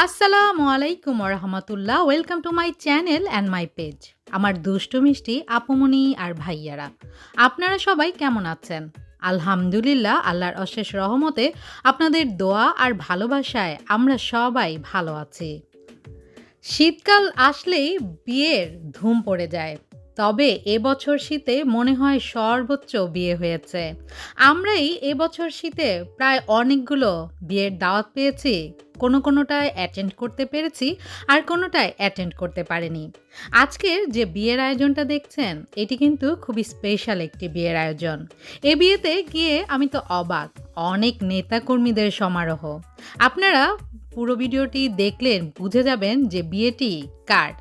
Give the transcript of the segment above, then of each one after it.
আসসালামু আলাইকুম ওরহমতুল্লাহ। Welcome to my channel and my page. আমার দুষ্টু মিষ্টি আপুমনি আর ভাইয়ারা, আপনারা সবাই কেমন আছেন? আলহামদুলিল্লাহ, আল্লাহর অশেষ রহমতে আপনাদের দোয়া আর ভালোবাসায় আমরা সবাই ভালো আছি। শীতকাল আসলেই বিয়ের ধুম পড়ে যায়। তবে এবছর শীতে মনে হয় সর্বোচ্চ বিয়ে হয়েছে। আমরাই এবছর শীতে প্রায় অনেকগুলো বিয়ের দাওয়াত পেয়েছি। কোনোটায় অ্যাটেন্ড করতে পেরেছি আর কোনোটায় অ্যাটেন্ড করতে পারিনি। আজকের যে বিয়ের আয়োজনটা দেখছেন, এটি কিন্তু খুবই স্পেশাল একটি বিয়ের আয়োজন। এ বিয়েতে গিয়ে আমি তো অবাক, অনেক নেতাকর্মীদের সমারোহ। আপনারা পুরো ভিডিওটি দেখলে বুঝে যাবেন যে বিয়েটি কার।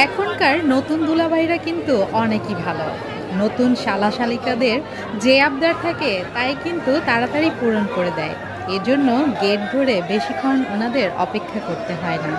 এখনকার নতুন দুলাভাইরা কিন্তু অনেকই ভালো। নতুন শালাশালিকাদের যে আবদার থাকে তাই কিন্তু তাড়াতাড়ি পূরণ করে দেয়। এজন্য গেট ধরে বেশিক্ষণ ওনাদের অপেক্ষা করতে হয় না।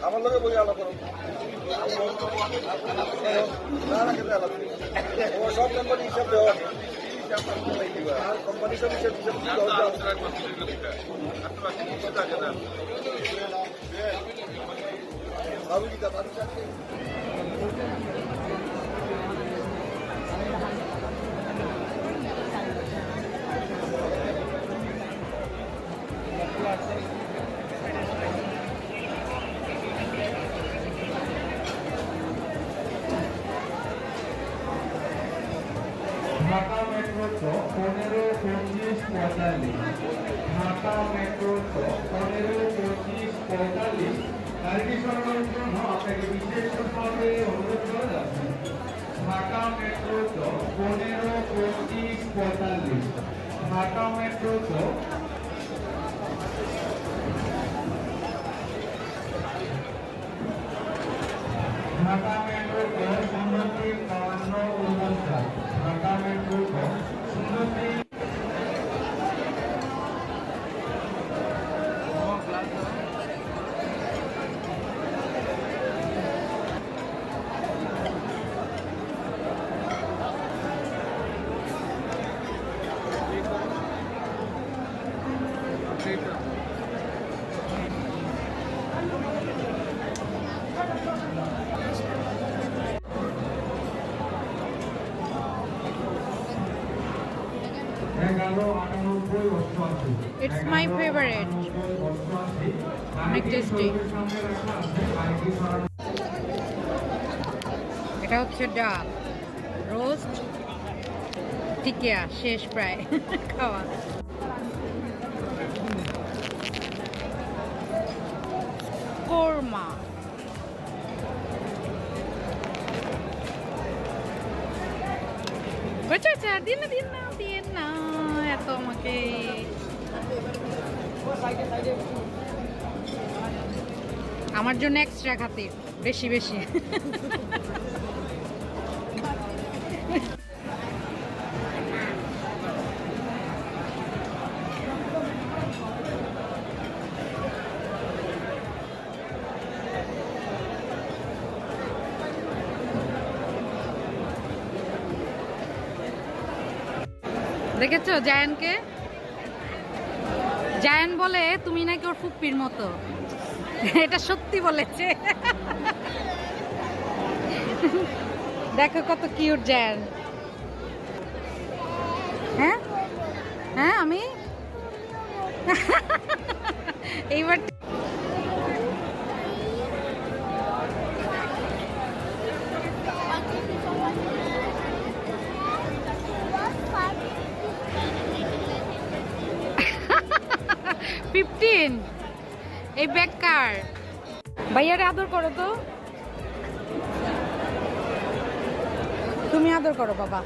আমার লোকে বই আলাপ করো সব কোম্পানি হিসাব দেওয়া আর কোম্পানি সব হিসাব ঢাকা মেট্রো 15-25-45 ঢাকা মেট্রো 15-25-45 গাড়িটি সরানোর জন্য আপনাকে বিশেষভাবে অনুরোধ করা যাচ্ছে। Dhaka metro 15-25-45 Dhaka metro Dhaka metro সুন্দরী 52 ঢাকা মেট্রো সুন্দরী It's my favorite. অনেক টেস্টি। এটা হচ্ছে ডাল, রোস্ট, টিকিয়া শেষ প্রায় খাওয়া। কোরমা, দিন না দিন না দিন না এত আমাকে। আমার জন্য এক্সট্রা খাতির, বেশি বেশি। দেখেছো জায়ানকে? জায়ান বলে তুমি নাকি ওর ফুপ্পির মতো। এটা সত্যি বলেছে। দেখো কত কিউট জায়ান। হ্যাঁ হ্যাঁ আমি এইবার 15 এই বেকার ভাইয়ারে আদর করো তো, তুমি আদর করো বাবা।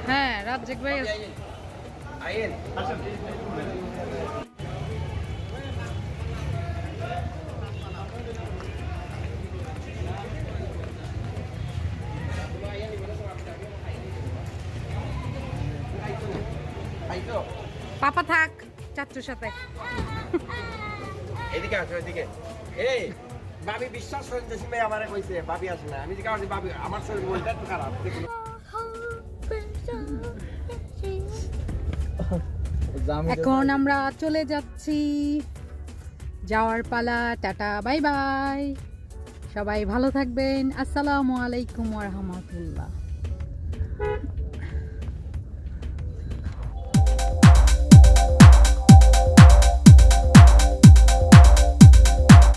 হ্যাঁ রাজ্জাক ভাই আইন আইতো পাপা থাক চাচুর সাথে। এদিকে আসো এদিকে এই ভাবি বিশ্বাস করেন যে সিমাই আমারে কইছে ভাবি আসে না আমি যে কারণে ভাবি আমার শরীর মনটা একটু খারাপ দেখুন এখন আমরা চলে যাচ্ছি, যাওয়ার পালা। টাটা বাই বাই, সবাই ভালো থাকবেন। আসসালামু আলাইকুম ওয়া রাহমাতুল্লাহ।